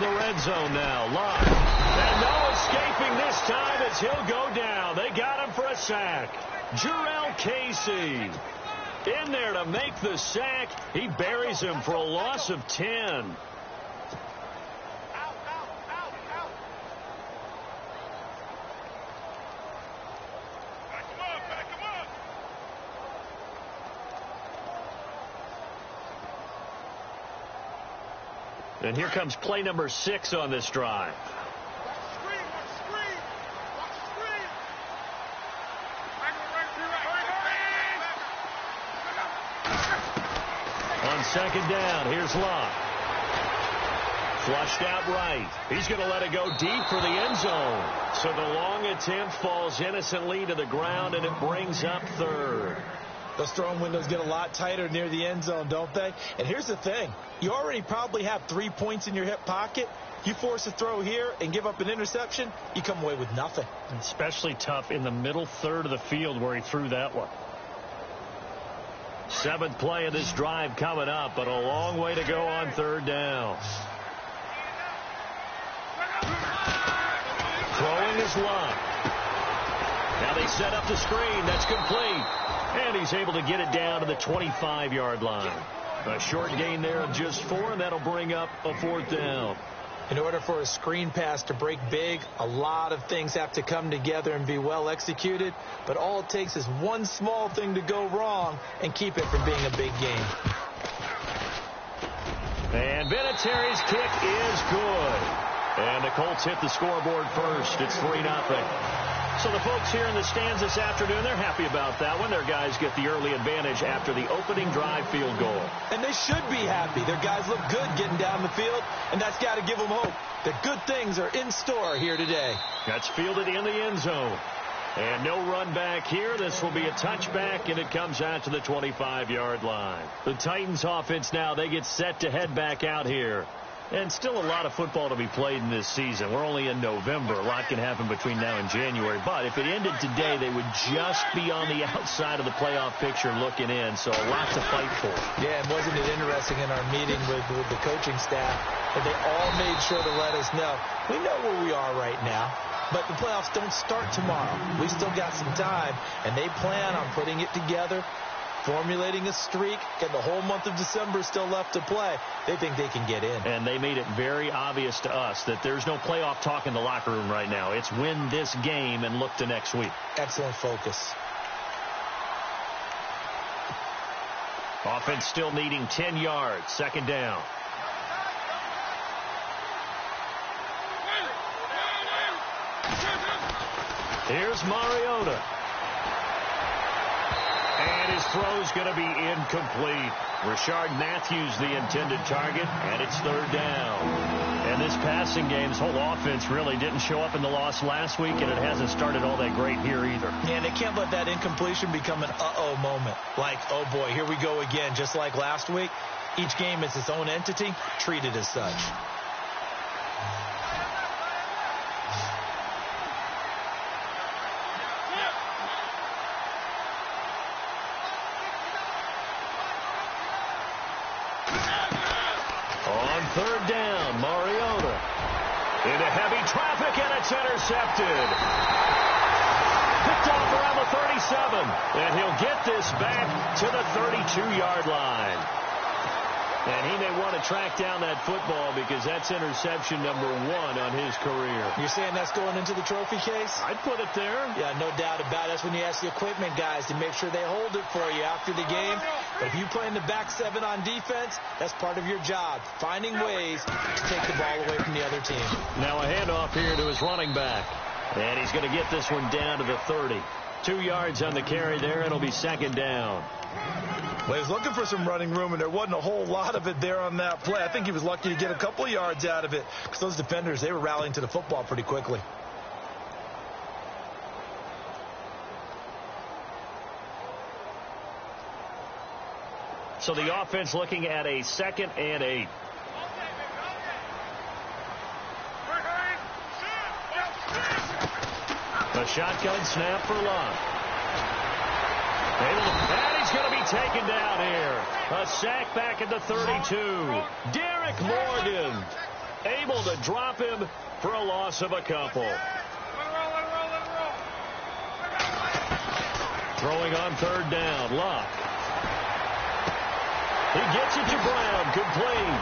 the red zone now. Love. And no escaping this time as he'll go down. They got him for a sack. Jarrell Casey in there to make the sack. He buries him for a loss of 10. And here comes play number 6 on this drive. On second down, here's Love. Flushed out right. He's going to let it go deep for the end zone. So the long attempt falls innocently to the ground, and it brings up third. Those throwing windows get a lot tighter near the end zone, don't they? And here's the thing. You already probably have 3 points in your hip pocket. You force a throw here and give up an interception, you come away with nothing. Especially tough in the middle third of the field where he threw that one. 7th play of this drive coming up, but a long way to go on third down. Throwing is Love. Now they set up the screen. That's complete. And he's able to get it down to the 25-yard line. A short gain there of just 4, and that'll bring up a 4th down. In order for a screen pass to break big, a lot of things have to come together and be well executed. But all it takes is one small thing to go wrong and keep it from being a big game. And Vinatieri's kick is good. And the Colts hit the scoreboard first. It's 3-0. So the folks here in the stands this afternoon, they're happy about that one. Their guys get the early advantage after the opening drive field goal. And they should be happy. Their guys look good getting down the field, and that's got to give them hope that good things are in store here today. That's fielded in the end zone. And no run back here. This will be a touchback, and it comes out to the 25-yard line. The Titans offense now, they get set to head back out here. And still a lot of football to be played in this season. We're only in November. A lot can happen between now and January. But if it ended today, they would just be on the outside of the playoff picture looking in. So a lot to fight for. Yeah, and wasn't it interesting in our meeting with the coaching staff that they all made sure to let us know, we know where we are right now, but the playoffs don't start tomorrow. We still got some time, and they plan on putting it together, formulating a streak, and the whole month of December still left to play. They think they can get in. And they made it very obvious to us that there's no playoff talk in the locker room right now. It's win this game and look to next week. Excellent focus. Offense still needing 10 yards. Second down. Here's Mariota. And his throw's going to be incomplete. Rashard Matthews the intended target, and it's third down. And this passing game's whole offense really didn't show up in the loss last week, and it hasn't started all that great here either. And they can't let that incompletion become an uh-oh moment. Like, oh boy, here we go again. Just like last week, each game is its own entity, treated as such. Third down, Mariota. Into heavy traffic, and it's intercepted. Picked off around the 37. And he'll get this back to the 32-yard line. And he may want to track down that football because that's interception number 1 on his career. You're saying that's going into the trophy case? I'd put it there. Yeah, no doubt about it. That's when you ask the equipment guys to make sure they hold it for you after the game. But if you play in the back 7 on defense, that's part of your job, finding ways to take the ball away from the other team. Now a handoff here to his running back. And he's going to get this one down to the 30. 2 yards on the carry there. It'll be second down. Well, he was looking for some running room, and there wasn't a whole lot of it there on that play. I think he was lucky to get a couple of yards out of it because those defenders, they were rallying to the football pretty quickly. So the offense looking at a 2nd and 8. A shotgun snap for Love. And he's going to be taken down here. A sack back at the 32. Derek Morgan. able to drop him for a loss of a couple. Throwing on third down, Luck. He gets it to Brown, complete.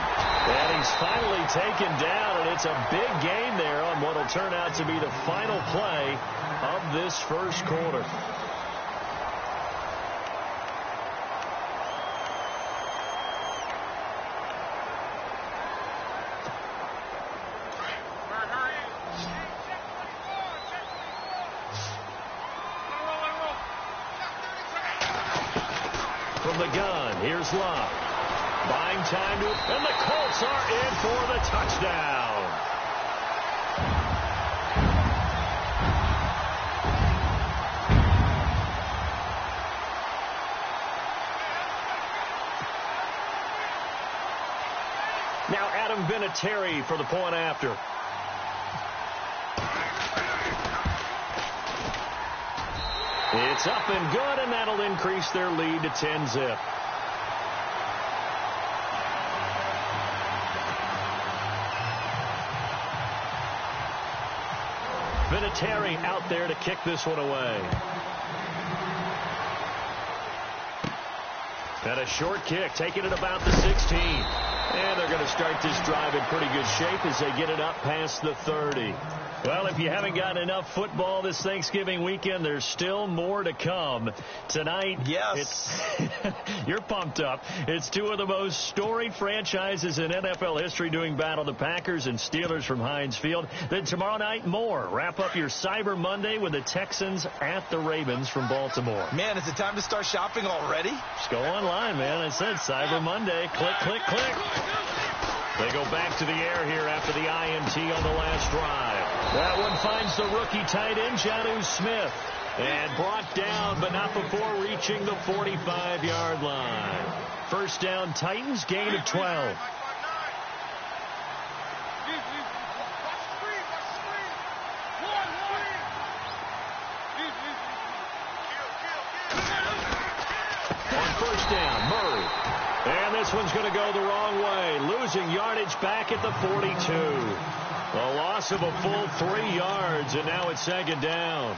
And he's finally taken down, and it's a big gain there on what will turn out to be the final play of this first quarter. From the gun, here's Love. Buying time and the Colts are in for the touchdown. Now Adam Vinatieri for the point after. It's up and good, and that'll increase their lead to 10-zip. Vinatieri out there to kick this one away. And a short kick, taking it about the 16. And they're going to start this drive in pretty good shape as they get it up past the 30. Well, if you haven't gotten enough football this Thanksgiving weekend, there's still more to come. Tonight, yes, you're pumped up. It's two of the most storied franchises in NFL history doing battle, the Packers and Steelers from Heinz Field. Then tomorrow night, more. Wrap up your Cyber Monday with the Texans at the Ravens from Baltimore. Man, is it time to start shopping already? Just go online, man. I said Cyber Monday. Click, click, click. They go back to the air here after the INT on the last drive. That one finds the rookie tight end, Jonnu Smith. And brought down, but not before reaching the 45-yard line. First down, Titans, gain of 12. On first down, Murray. And this one's going to go the wrong way. Losing yardage back at the 42. A loss of a full 3 yards, and now it's second down.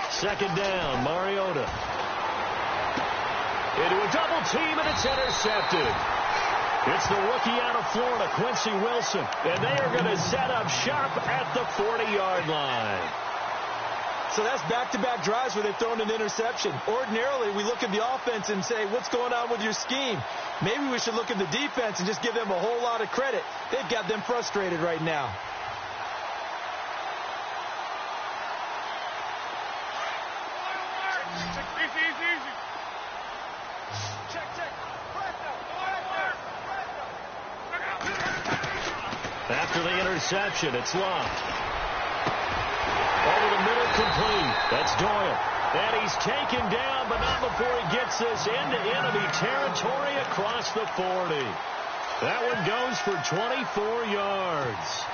Second down, Mariota. Into a double team, and it's intercepted. It's the rookie out of Florida, Quincy Wilson. And they are going to set up shop at the 40-yard line. So that's back-to-back drives where they've thrown an interception. Ordinarily, we look at the offense and say, what's going on with your scheme? Maybe we should look at the defense and just give them a whole lot of credit. They've got them frustrated right now. After the interception, it's locked. Over the middle, complete. That's Doyle. And he's taken down, but not before he gets this into enemy territory across the 40. That one goes for 24 yards.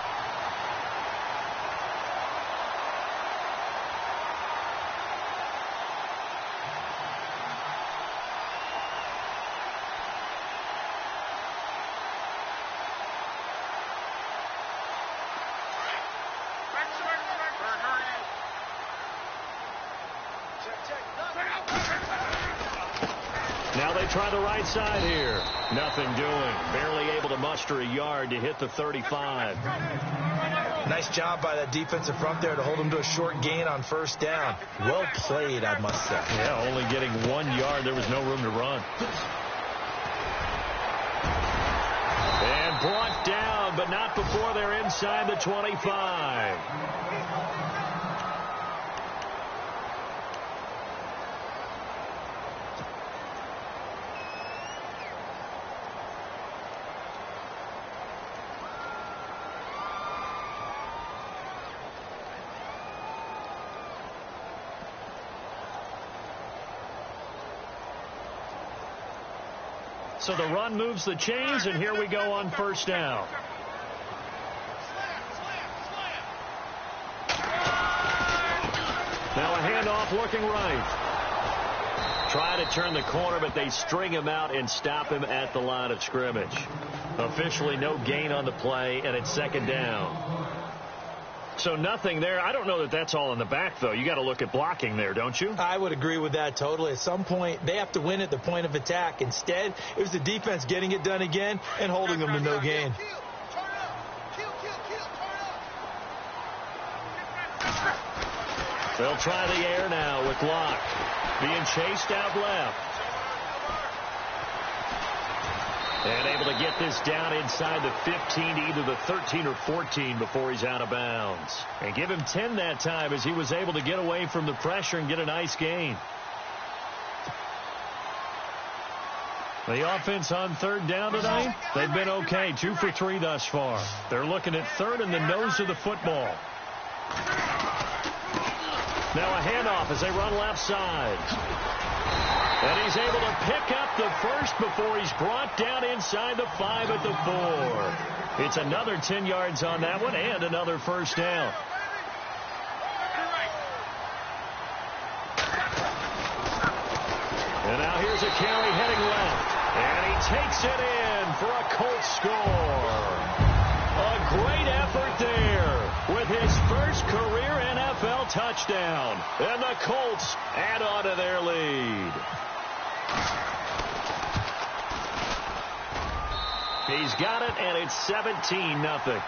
Now they try the right side here. Nothing doing. Barely able to muster a yard to hit the 35. Nice job by that defensive front there to hold them to a short gain on first down. Well played, I must say. Yeah, only getting 1 yard. There was no room to run. And brought down, but not before they're inside the 25. So the run moves the chains, and here we go on first down. Now a handoff looking right. Try to turn the corner, but they string him out and stop him at the line of scrimmage. Officially no gain on the play, and it's second down. So nothing there. I don't know that that's all in the back, though. You got to look at blocking there, don't you? I would agree with that totally. At some point, they have to win at the point of attack. Instead, it was the defense getting it done again and holding them to no gain. They'll try the air now with Locke. Being chased out left. And able to get this down inside the 15 to either the 13 or 14 before he's out of bounds. And give him 10 that time as he was able to get away from the pressure and get a nice gain. The offense on third down tonight, they've been okay. 2 for 3 thus far. They're looking at third and the nose of the football. Now a handoff as they run left side. And he's able to pick up the first before he's brought down inside the 5 at the 4. It's another 10 yards on that one and another first down. And now here's a carry heading left. And he takes it in for a Colts score. A great effort there with his first career NFL touchdown. And the Colts add on to their lead. He's got it, and it's 17-0.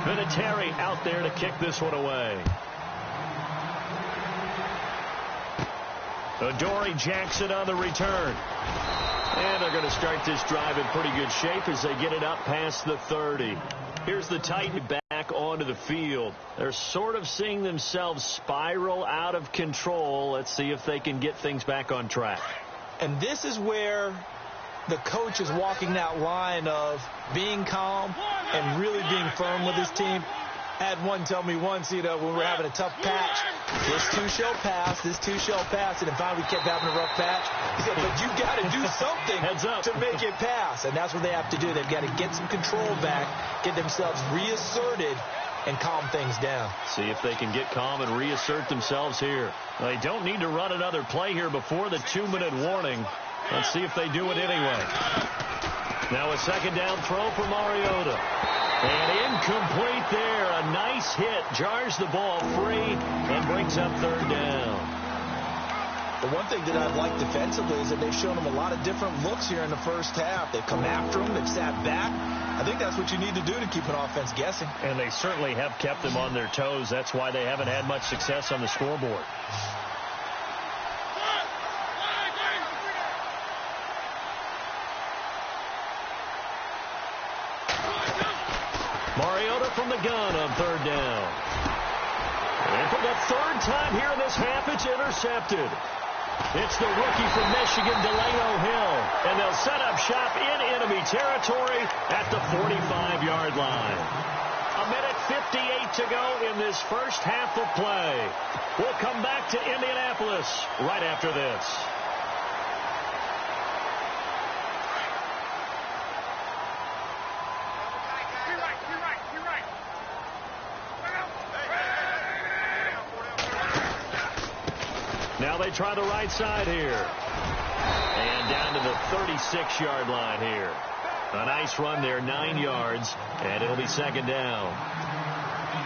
Vinatieri out there to kick this one away. Adoree Jackson on the return. And they're going to start this drive in pretty good shape as they get it up past the 30. Here's the Titans back onto the field. They're sort of seeing themselves spiral out of control. Let's see if they can get things back on track. And this is where the coach is walking that line of being calm and really being firm with his team. I had one tell me once, when we were having a tough patch, this too shall pass, this too shall pass. And finally we kept having a rough patch. He said, but you got to do something to make it pass. And that's what they have to do. They've got to get some control back, get themselves reasserted, and calm things down. See if they can get calm and reassert themselves here. They don't need to run another play here before the 2-minute warning. Let's see if they do it anyway. Now a second down throw for Mariota. And incomplete there. A nice hit. Jars the ball free and brings up third down. The one thing that I've liked defensively is that they've shown them a lot of different looks here in the first half. They've come after them. They've sat back. I think that's what you need to do to keep an offense guessing. And they certainly have kept them on their toes. That's why they haven't had much success on the scoreboard. Mariota from the gun on third down. And for the third time here in this half, it's intercepted. It's the rookie from Michigan, Delano Hill. And they'll set up shop in enemy territory at the 45-yard line. 1:58 to go in this first half of play. We'll come back to Indianapolis right after this. Now they try the right side here. And down to the 36-yard line here. A nice run there, 9 yards, and it'll be second down.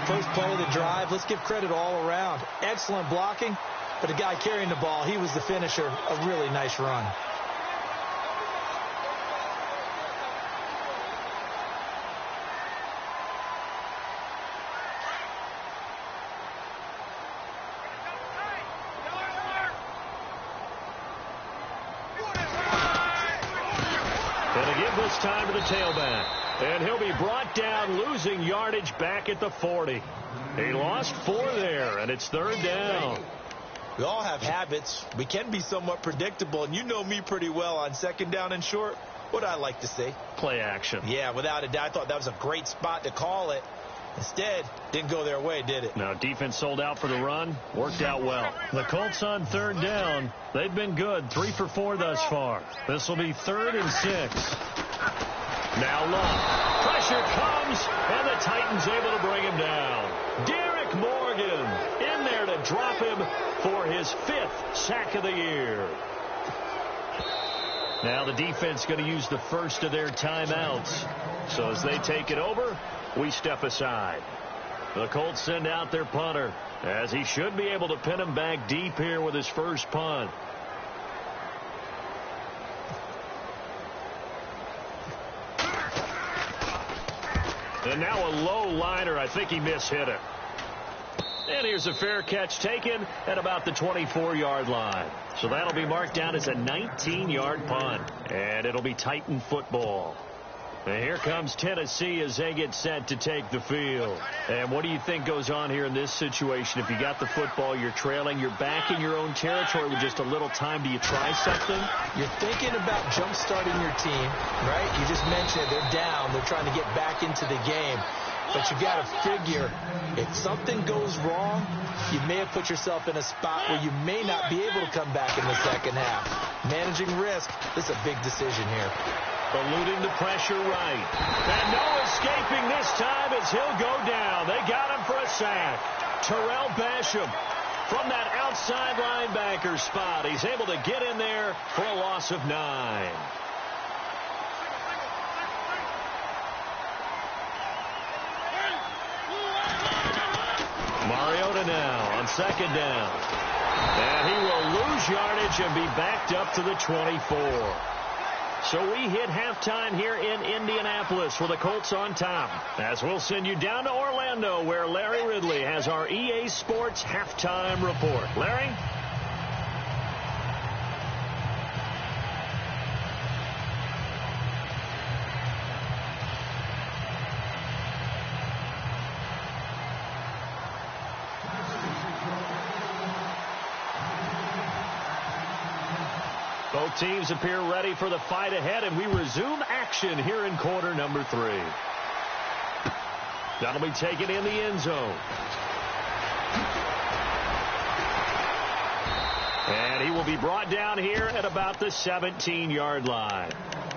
First play of the drive, let's give credit all around. Excellent blocking, but the guy carrying the ball, he was the finisher. A really nice run. This time to the tailback. And he'll be brought down, losing yardage back at the 40. He lost 4 there, and it's third down. We all have habits. We can be somewhat predictable, and you know me pretty well on second down and short. What I like to see? Play action. Yeah, without a doubt. I thought that was a great spot to call it. Instead, didn't go their way, did it? Now, defense sold out for the run. Worked out well. The Colts on third down. They've been good. 3 for 4 thus far. This will be 3rd and 6. Now Love. Pressure comes, and the Titans able to bring him down. Derek Morgan in there to drop him for his 5th sack of the year. Now the defense going to use the first of their timeouts. So as they take it over, we step aside. The Colts send out their punter, as he should be able to pin him back deep here with his first punt. And now a low liner. I think he mishit it. And here's a fair catch taken at about the 24-yard line. So that'll be marked down as a 19-yard punt. And it'll be Titan football. And here comes Tennessee as they get set to take the field. And what do you think goes on here in this situation? If you got the football, you're trailing, you're back in your own territory with just a little time. Do you try something? You're thinking about jump-starting your team, right? You just mentioned it. They're down. They're trying to get back into the game. But you got to figure, if something goes wrong, you may have put yourself in a spot where you may not be able to come back in the second half. Managing risk, this is a big decision here. Eluding the pressure right. And no escaping this time as he'll go down. They got him for a sack. Terrell Basham from that outside linebacker spot. He's able to get in there for a loss of 9. Mariota now on second down. And he will lose yardage and be backed up to the 24. So we hit halftime here in Indianapolis with the Colts on top. As we'll send you down to Orlando, where Larry Ridley has our EA Sports halftime report. Larry? Both teams appear ready for the fight ahead, and we resume action here in quarter number 3. That'll be taken in the end zone. And he will be brought down here at about the 17-yard line.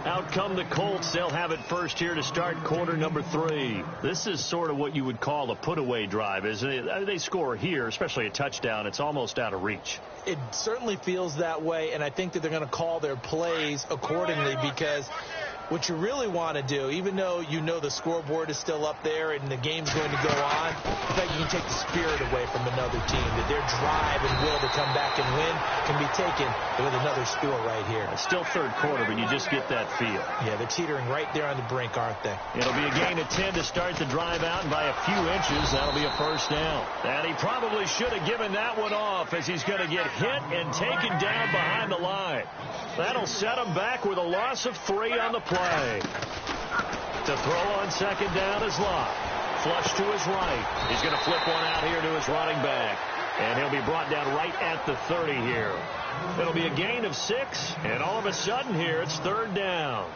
Out come the Colts. They'll have it first here to start quarter number 3. This is sort of what you would call a put-away drive, isn't it? They score here, especially a touchdown. It's almost out of reach. It certainly feels that way, and I think that they're going to call their plays accordingly, because what you really want to do, even though you know the scoreboard is still up there and the game's going to go on, in fact, you can take the spirit away from another team, that their drive and will to come back and win can be taken with another score right here. It's still third quarter, but you just get that feel. Yeah, they're teetering right there on the brink, aren't they? It'll be a gain of 10 to start the drive out, and by a few inches, that'll be a first down. And he probably should have given that one off, as he's going to get hit and taken down behind the line. That'll set him back with a loss of 3 on the play. To throw on second down is Locke. Flush to his right. He's going to flip one out here to his running back. And he'll be brought down right at the 30 here. It'll be a gain of 6, and all of a sudden here it's third down.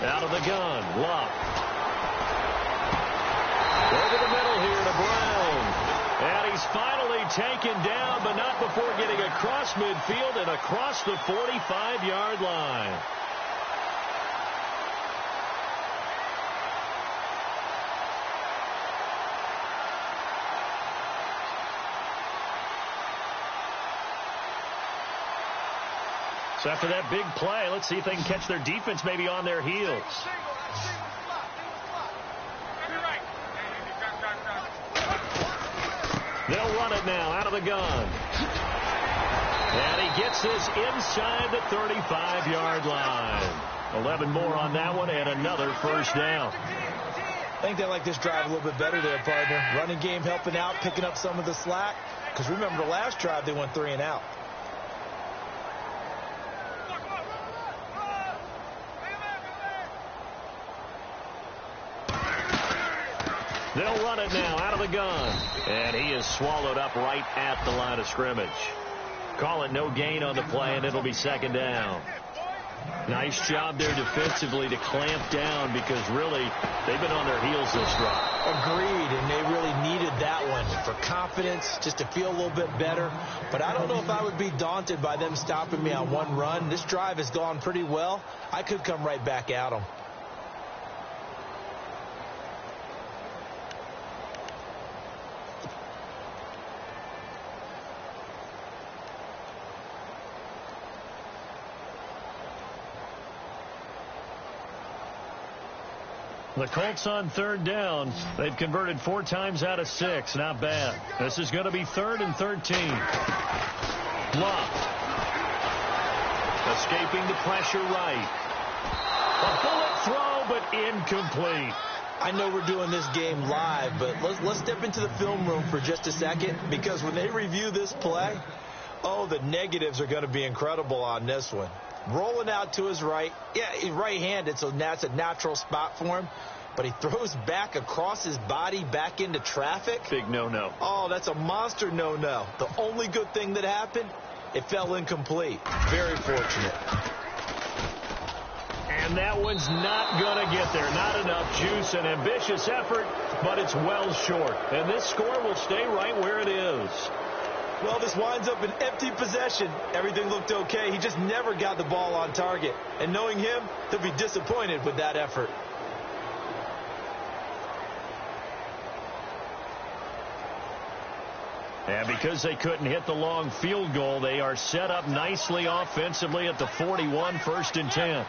Out of the gun, Locke. Over the middle here to Brown. And he's finally taken down, but not before getting across midfield and across the 45-yard line. So after that big play, let's see if they can catch their defense maybe on their heels. They'll run it now out of the gun. And he gets this inside the 35-yard line. 11 more on that one and another first down. I think they like this drive a little bit better there, partner. Running game helping out, picking up some of the slack. Because remember, the last drive they went 3 and out. They'll run it now out of the gun. And he is swallowed up right at the line of scrimmage. Call it no gain on the play, and it'll be second down. Nice job there defensively to clamp down because really they've been on their heels this drive. Agreed, and they really needed that one for confidence, just to feel a little bit better. But I don't know if I would be daunted by them stopping me on one run. This drive has gone pretty well. I could come right back at them. The Colts on third down. They've converted 4 times out of 6. Not bad. This is going to be 3rd and 13. Bluffed. Escaping the pressure right. A bullet throw, but incomplete. I know we're doing this game live, but let's step into the film room for just a second, because when they review this play, oh, the negatives are going to be incredible on this one. Rolling out to his right. Yeah, he's right-handed, so that's a natural spot for him. But he throws back across his body back into traffic. Big no-no. Oh, that's a monster no-no. The only good thing that happened, it fell incomplete. Very fortunate. And that one's not going to get there. Not enough juice. An ambitious effort, but it's well short. And this score will stay right where it is. Well, this winds up an empty possession. Everything looked okay. He just never got the ball on target. And knowing him, he'll be disappointed with that effort. And because they couldn't hit the long field goal, they are set up nicely offensively at the 41, 1st and 10.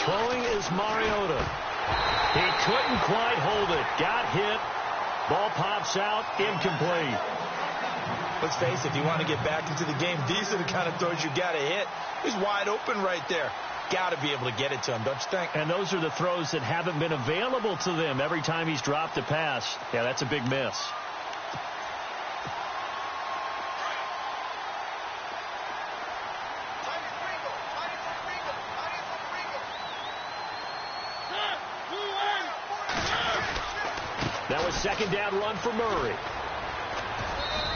Throwing is Mariota. He couldn't quite hold it. Got hit. Ball pops out. Incomplete. Let's face it, if you want to get back into the game, these are the kind of throws you got to hit. He's wide open right there. Got to be able to get it to him, don't you think? And those are the throws that haven't been available to them every time he's dropped a pass. Yeah, that's a big miss. That was second down run for Murray.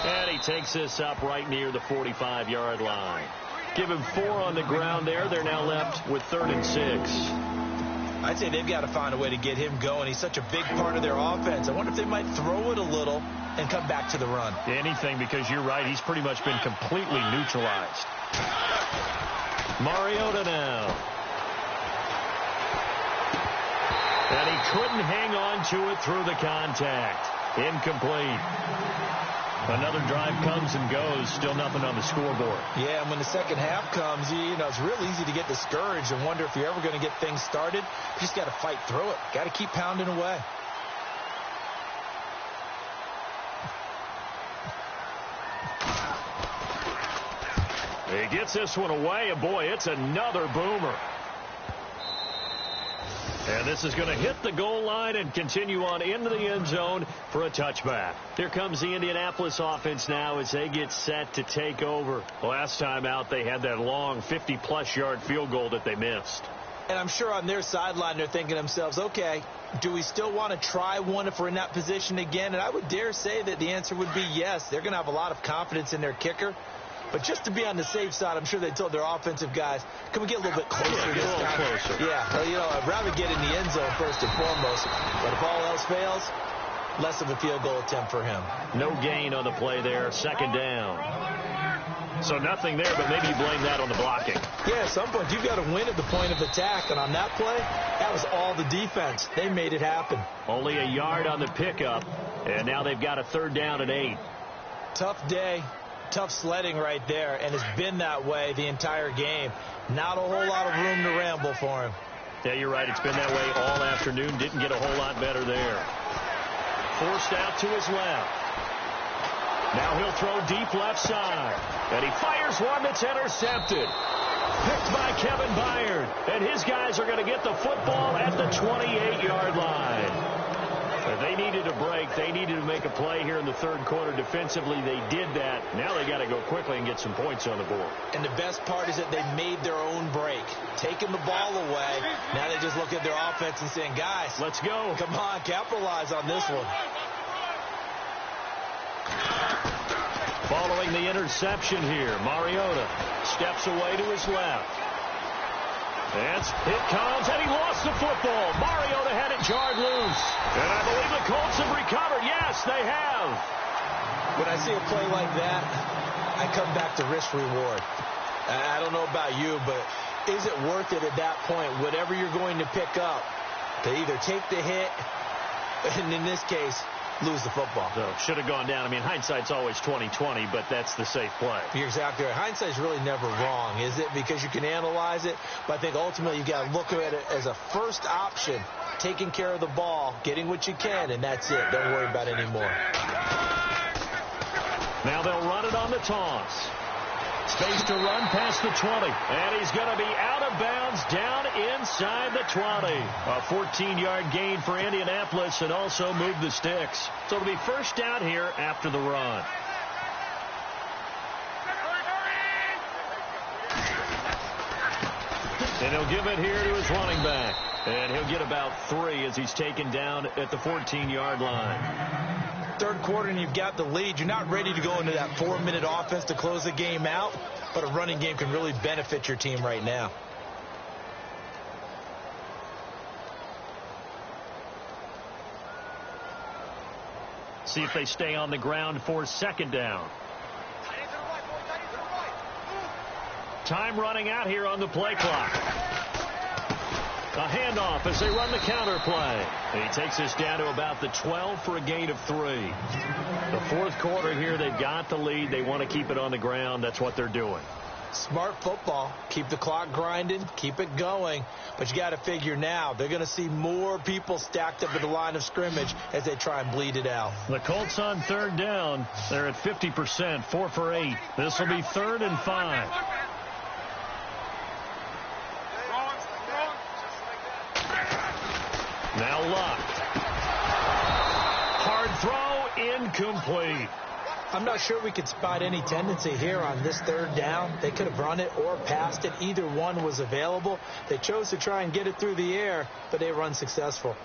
And he takes this up right near the 45-yard line. Give him 4 on the ground there. They're now left with 3rd and 6. I'd say they've got to find a way to get him going. He's such a big part of their offense. I wonder if they might throw it a little and come back to the run. Anything, because you're right. He's pretty much been completely neutralized. Mariota now. And he couldn't hang on to it through the contact. Incomplete. Another drive comes and goes. Still nothing on the scoreboard. Yeah, and when the second half comes, you know, it's real easy to get discouraged and wonder if you're ever going to get things started. You just got to fight through it. Got to keep pounding away. He gets this one away, and boy, it's another boomer. And this is going to hit the goal line and continue on into the end zone for a touchback. Here comes the Indianapolis offense now as they get set to take over. Last time out, they had that long 50-plus yard field goal that they missed. And I'm sure on their sideline they're thinking to themselves, okay, do we still want to try one if we're in that position again? And I would dare say that the answer would be yes. They're going to have a lot of confidence in their kicker. But just to be on the safe side, I'm sure they told their offensive guys, can we get a little bit closer this time? Closer. Yeah, well, you know, I'd rather get in the end zone first and foremost. But if all else fails, less of a field goal attempt for him. No gain on the play there. Second down. So nothing there, but maybe you blame that on the blocking. Yeah, at some point, you've got to win at the point of attack. And on that play, that was all the defense. They made it happen. Only a yard on the pickup. And now they've got a 3rd down and 8. Tough day. Tough sledding right there, and it's been that way the entire game. Not a whole lot of room to ramble for him. Yeah, you're right. It's been that way all afternoon. Didn't get a whole lot better there. Forced out to his left. Now he'll throw deep left side. And he fires one that's intercepted. Picked by Kevin Byard. And his guys are going to get the football at the 28-yard line. A They needed a break. They needed to make a play here in the third quarter. Defensively, they did that. Now they got to go quickly and get some points on the board. And the best part is that they made their own break. Taking the ball away. Now they just look at their offense and saying, guys, let's go. Come on, capitalize on this one. Following the interception here, Mariota steps away to his left. It comes, and he lost the football. Mariota had it jarred loose. And I believe the Colts have recovered. Yes, they have. When I see a play like that, I come back to risk-reward. I don't know about you, but is it worth it at that point, whatever you're going to pick up, to either take the hit, and in this case, lose the football? So, should have gone down. I mean, hindsight's always 20/20, but that's the safe play. You're exactly right. Hindsight's really never wrong, is it? Because you can analyze it, but I think ultimately you got to look at it as a first option, taking care of the ball, getting what you can, and that's it. Don't worry about it anymore. Now they'll run it on the toss. Space to run past the 20. And he's going to be out of bounds down inside the 20. A 14-yard gain for Indianapolis and also move the sticks. So it'll be first down here after the run. And he'll give it here to his running back. And he'll get about 3 as he's taken down at the 14-yard line. Third quarter and you've got the lead. You're not ready to go into that 4-minute offense to close the game out, but a running game can really benefit your team right now. See if they stay on the ground for second down. Time running out here on the play clock. A handoff as they run the counter play. And he takes us down to about the 12 for a gain of 3. The fourth quarter here, they've got the lead. They want to keep it on the ground. That's what they're doing. Smart football. Keep the clock grinding. Keep it going. But you got to figure now, they're going to see more people stacked up at the line of scrimmage as they try and bleed it out. The Colts on third down. They're at 50%, 4 for 8. This will be 3rd and 5. Now locked. Hard throw, incomplete. I'm not sure we could spot any tendency here on this third down. They could have run it or passed it. Either one was available. They chose to try and get it through the air, but they were unsuccessful.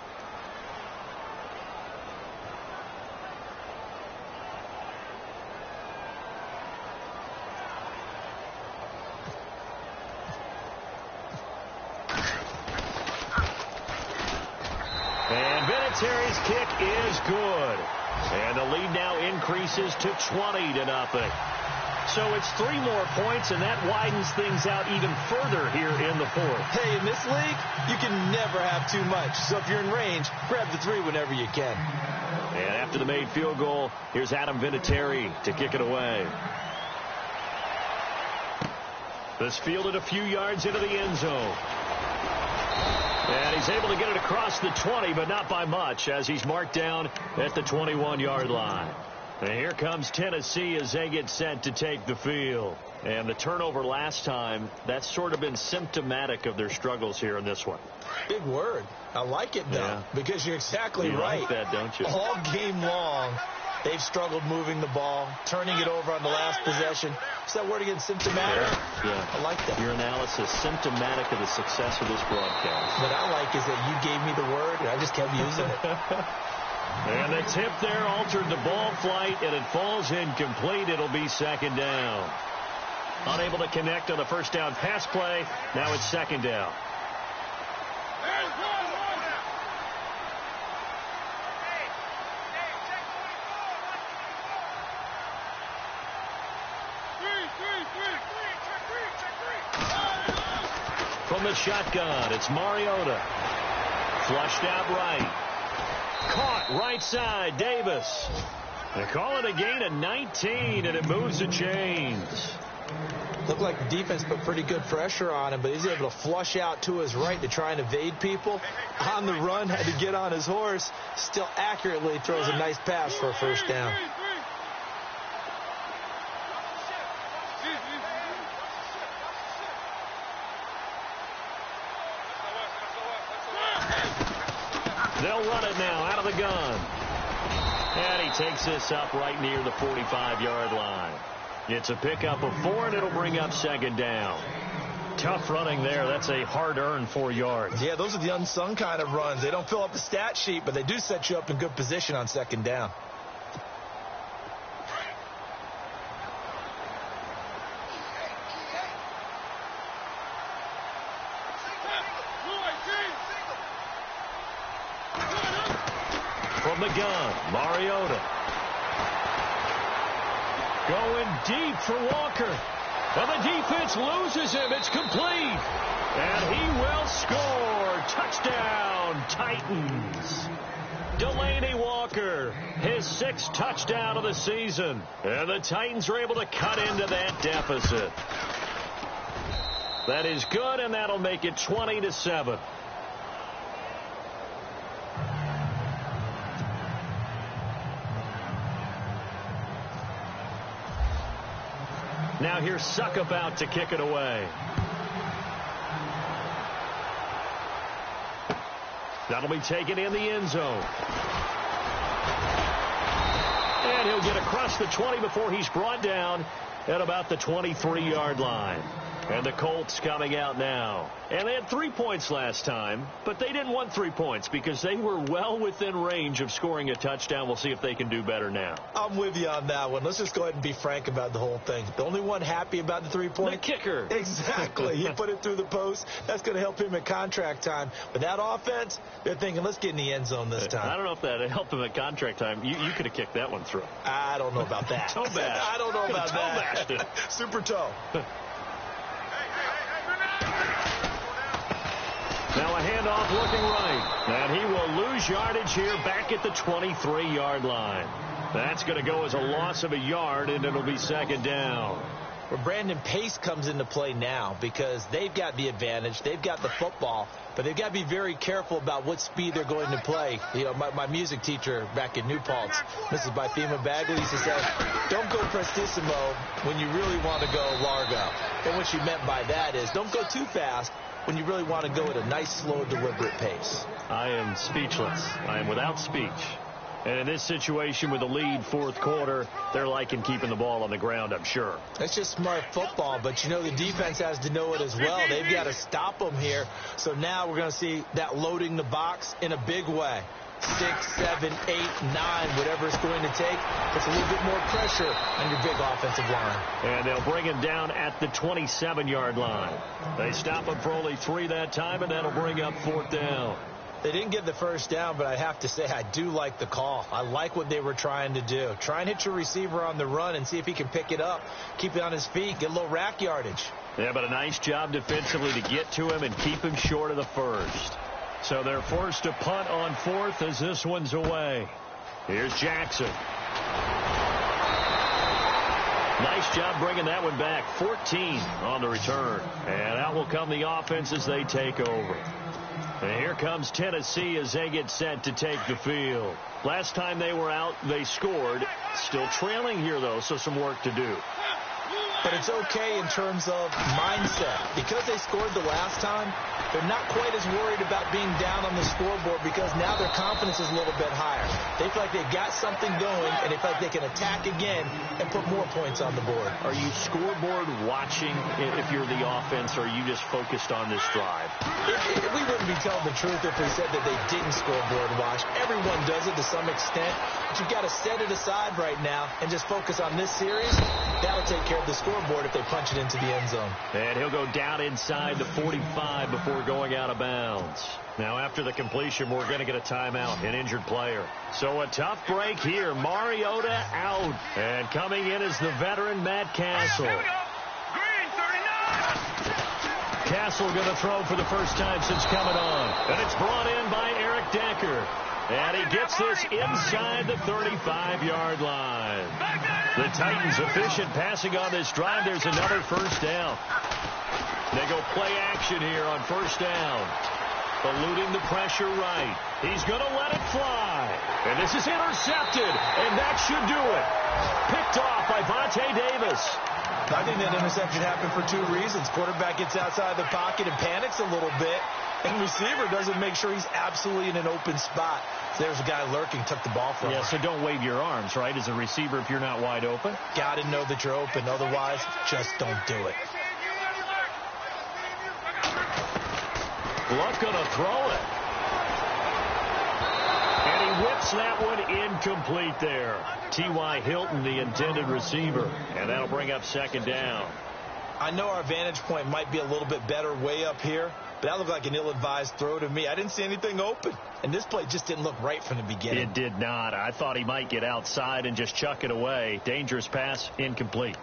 Terry's kick is good. And the lead now increases to 20-0. So it's 3 more points, and that widens things out even further here in the fourth. Hey, in this league, you can never have too much. So if you're in range, grab the 3 whenever you can. And after the made field goal, here's Adam Vinatieri to kick it away. This fielded a few yards into the end zone. And he's able to get it across the 20, but not by much, as he's marked down at the 21-yard line. And here comes Tennessee as they get set to take the field. And the turnover last time, that's sort of been symptomatic of their struggles here in this one. Big word. I like it, though, because you're exactly right. You like that, don't you? All game long, they've struggled moving the ball, turning it over on the last possession. Is that word again, symptomatic? Yeah. I like that. Your analysis, symptomatic of the success of this broadcast. What I like is that you gave me the word, and I just kept using it. And the tip there altered the ball flight, and it falls incomplete. It'll be second down. Unable to connect on the first down pass play. Now it's second down. From the shotgun, it's Mariota. Flushed out right. Caught right side, Davis. They call it a gain of 19, and it moves the chains. Looked like the defense put pretty good pressure on him, but he's able to flush out to his right to try and evade people. On the run, had to get on his horse. Still accurately throws a nice pass for a first down. They'll run it now out of the gun. And he takes this up right near the 45-yard line. It's a pickup of 4, and it'll bring up second down. Tough running there. That's a hard-earned 4 yards. Yeah, those are the unsung kind of runs. They don't fill up the stat sheet, but they do set you up in good position on second down. From the gun, Mariota. Going deep for Walker. And the defense loses him. It's complete. And he will score. Touchdown, Titans. Delaney Walker, his 6th touchdown of the season. And the Titans are able to cut into that deficit. That is good, and that'll make it 20-7. Now here's Suckup out to kick it away. That'll be taken in the end zone. And he'll get across the 20 before he's brought down at about the 23-yard line. And the Colts coming out now. And they had 3 points last time, but they didn't want 3 points because they were well within range of scoring a touchdown. We'll see if they can do better now. I'm with you on that one. Let's just go ahead and be frank about the whole thing. The only one happy about the 3-point? The kicker. Exactly. He put it through the post. That's going to help him at contract time. But that offense, they're thinking, let's get in the end zone this time. I don't know if that helped him at contract time. You could have kicked that one through. I don't know about that. Toe bash. I don't know about that. Toe bashed it. Super toe. Now a handoff looking right. And he will lose yardage here back at the 23-yard line. That's going to go as a loss of a yard, and it'll be second down. Well, Brandon, pace comes into play now because they've got the advantage. They've got the football, but they've got to be very careful about what speed they're going to play. You know, my music teacher back in New Paltz, Mrs. Bythema Bagley, used to say, don't go prestissimo when you really want to go largo. And what she meant by that is don't go too fast when you really want to go at a nice, slow, deliberate pace. I am speechless. I am without speech. And in this situation with the lead, 4th quarter, they're liking keeping the ball on the ground, I'm sure. That's just smart football, but you know the defense has to know it as well. They've got to stop them here. So now we're going to see that loading the box in a big way. 6, 7, 8, 9, whatever it's going to take. It's a little bit more pressure on your big offensive line. And they'll bring him down at the 27-yard line. They stop him for only 3 that time, and that'll bring up 4th down. They didn't get the first down, but I have to say I do like the call. I like what they were trying to do. Try and hit your receiver on the run and see if he can pick it up, keep it on his feet, get a little rack yardage. Yeah, but a nice job defensively to get to him and keep him short of the first. So they're forced to punt on 4th as this one's away. Here's Jackson. Nice job bringing that one back. 14 on the return. And out will come the offense as they take over. And here comes Tennessee as they get set to take the field. Last time they were out, they scored. Still trailing here, though, so some work to do. But it's okay in terms of mindset. Because they scored the last time, they're not quite as worried about being down on the scoreboard because now their confidence is a little bit higher. They feel like they've got something going, and they feel like they can attack again and put more points on the board. Are you scoreboard watching if you're the offense, or are you just focused on this drive? We wouldn't be telling the truth if we said that they didn't scoreboard watch. Everyone does it to some extent, but you've got to set it aside right now and just focus on this series. That'll take care of the scoreboard if they punch it into the end zone. And he'll go down inside the 45 before going out of bounds. Now, after the completion, we're going to get a timeout, an injured player. So a tough break here. Mariota out. And coming in is the veteran Matt Castle. Castle going to throw for the first time since coming on. And it's brought in by Eric Decker. And he gets this inside the 35-yard line. The Titans efficient passing on this drive. There's another first down. They go play action here on first down. Eluding the pressure right. He's going to let it fly. And this is intercepted. And that should do it. Picked off by Vontae Davis. I think that interception happened for 2 reasons. Quarterback gets outside the pocket and panics a little bit. And receiver doesn't make sure he's absolutely in an open spot. So there's a guy lurking, took the ball from him. Yeah, so don't wave your arms, right, as a receiver if you're not wide open. Got to know that you're open. Otherwise, just don't do it. Luck going to throw it. And he whips that one incomplete there. T.Y. Hilton, the intended receiver. And that'll bring up second down. I know our vantage point might be a little bit better way up here, but that looked like an ill-advised throw to me. I didn't see anything open, and this play just didn't look right from the beginning. It did not. I thought he might get outside and just chuck it away. Dangerous pass, incomplete.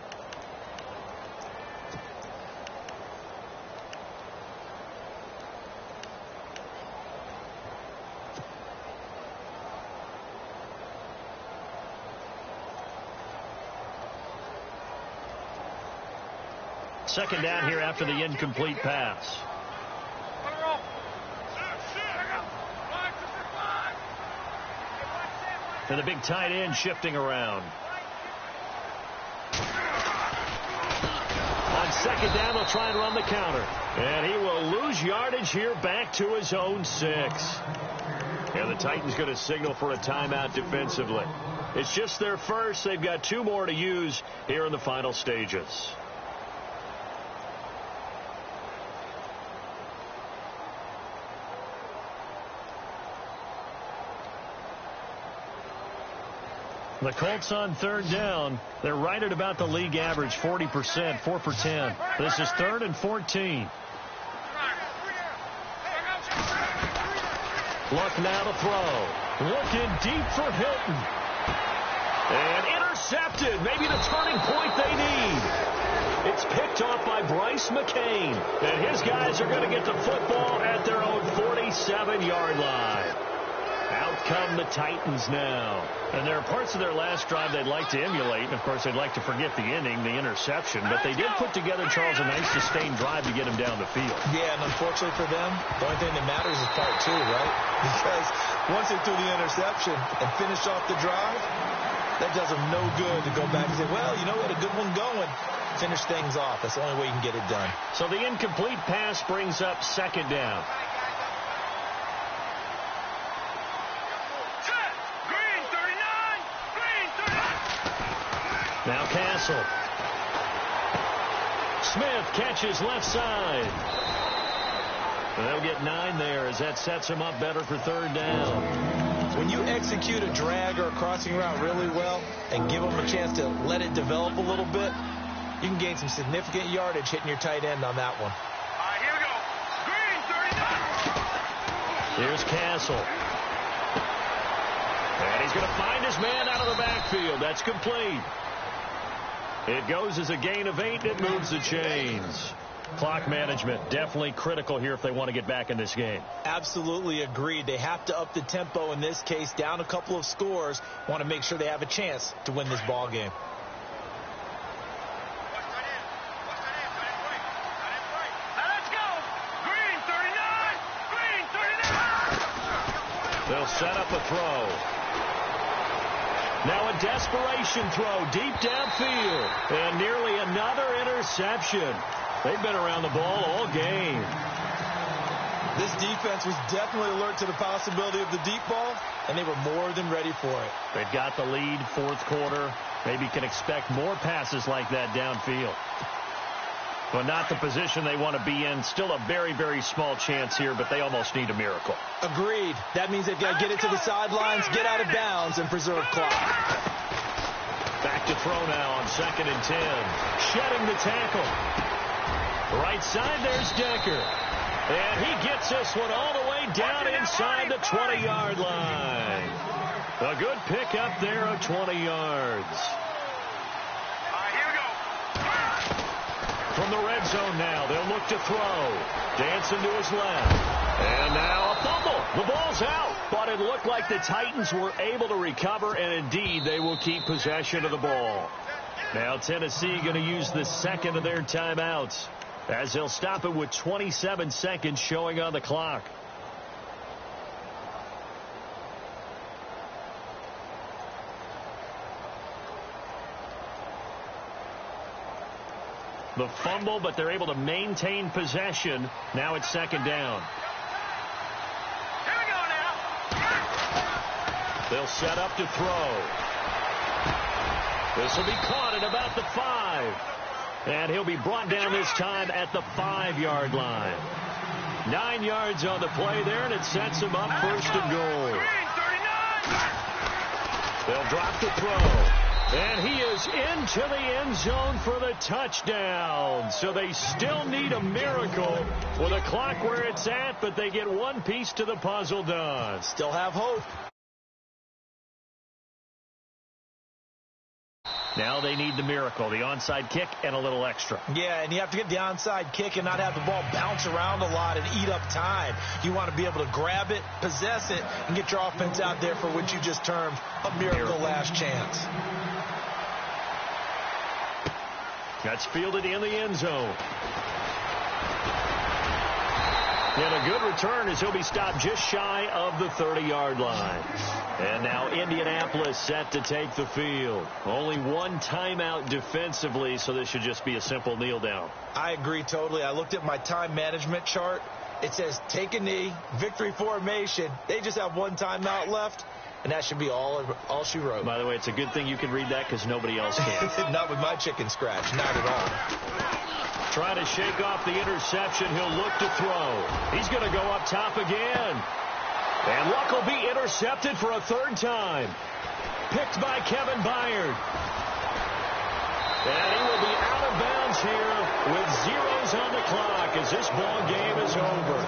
Second down here after the incomplete pass. And the big tight end shifting around. On second down, they'll try and run the counter. And he will lose yardage here back to his own 6. And the Titans going to signal for a timeout defensively. It's just their first. They've got 2 more to use here in the final stages. The Colts on third down. They're right at about the league average, 40%, 4 for 10. This is 3rd and 14. Luck now to throw. Looking deep for Hilton. And intercepted. Maybe the turning point they need. It's picked off by Bryce McCain. And his guys are going to get the football at their own 47-yard line. Out come the Titans now. And there are parts of their last drive they'd like to emulate. And, of course, they'd like to forget the inning, the interception. But they did put together, Charles, a nice sustained drive to get him down the field. Yeah, and unfortunately for them, the only thing that matters is part 2, right? Because once they threw the interception and finished off the drive, that does them no good to go back and say, well, you know, we had a good one going. Finish things off. That's the only way you can get it done. So the incomplete pass brings up second down. Now Castle. Smith catches left side. And they'll get 9 there as that sets him up better for third down. When you execute a drag or a crossing route really well and give them a chance to let it develop a little bit, you can gain some significant yardage hitting your tight end on that one. All right, here we go. Green, 39. Here's Castle. And he's going to find his man out of the backfield. That's complete. It goes as a gain of 8. It moves the chains. Clock management definitely critical here if they want to get back in this game. Absolutely agreed. They have to up the tempo in this case, down a couple of scores. Want to make sure they have a chance to win this ball game. Let's go. Green, 39. Green, 39. They'll set up a throw. Now a desperation throw deep downfield. And nearly another interception. They've been around the ball all game. This defense was definitely alert to the possibility of the deep ball, and they were more than ready for it. They've got the lead, fourth quarter. Maybe can expect more passes like that downfield. But not the position they want to be in. Still a very, very small chance here, but they almost need a miracle. Agreed. That means they've got to get it to the sidelines, get out of bounds, and preserve clock. Back to throw now on 2nd and 10. Shedding the tackle. Right side, there's Decker. And he gets this one all the way down inside the 20-yard line. A good pickup there of 20 yards. From the red zone now, they'll look to throw. Dancing to his left. And now a fumble. The ball's out. But it looked like the Titans were able to recover, and indeed they will keep possession of the ball. Now Tennessee going to use the second of their timeouts, as they'll stop it with 27 seconds showing on the clock. The fumble, but they're able to maintain possession. Now it's second down. They'll set up to throw. This will be caught at about the 5. And he'll be brought down this time at the 5-yard line. 9 yards on the play there, and it sets him up first and goal. They'll drop the throw. And he is into the end zone for the touchdown. So they still need a miracle with a clock where it's at, but they get one piece to the puzzle done. Still have hope. Now they need the miracle, the onside kick and a little extra. Yeah, and you have to get the onside kick and not have the ball bounce around a lot and eat up time. You want to be able to grab it, possess it, and get your offense out there for what you just termed a miracle last chance. That's fielded in the end zone. And a good return as he'll be stopped just shy of the 30-yard line. And now Indianapolis set to take the field. Only one timeout defensively, so this should just be a simple kneel down. I agree totally. I looked at my time management chart. It says take a knee, victory formation. They just have one timeout left, and that should be all she wrote. By the way, it's a good thing you can read that because nobody else can. Not with my chicken scratch. Not at all. Trying to shake off the interception. He'll look to throw. He's going to go up top again. And Luck will be intercepted for a third time. Picked by Kevin Byard. And he will be out of bounds here with zeros on the clock as this ball game is over.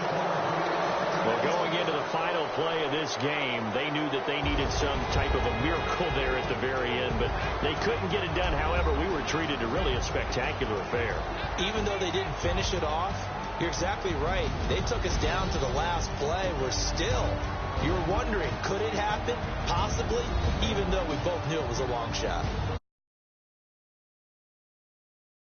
Well, going into the final play of this game, they knew that they needed some type of a miracle there at the very end, but they couldn't get it done. However, we were treated to really a spectacular affair. Even though they didn't finish it off, you're exactly right. They took us down to the last play. You're wondering, could it happen? Possibly, even though we both knew it was a long shot.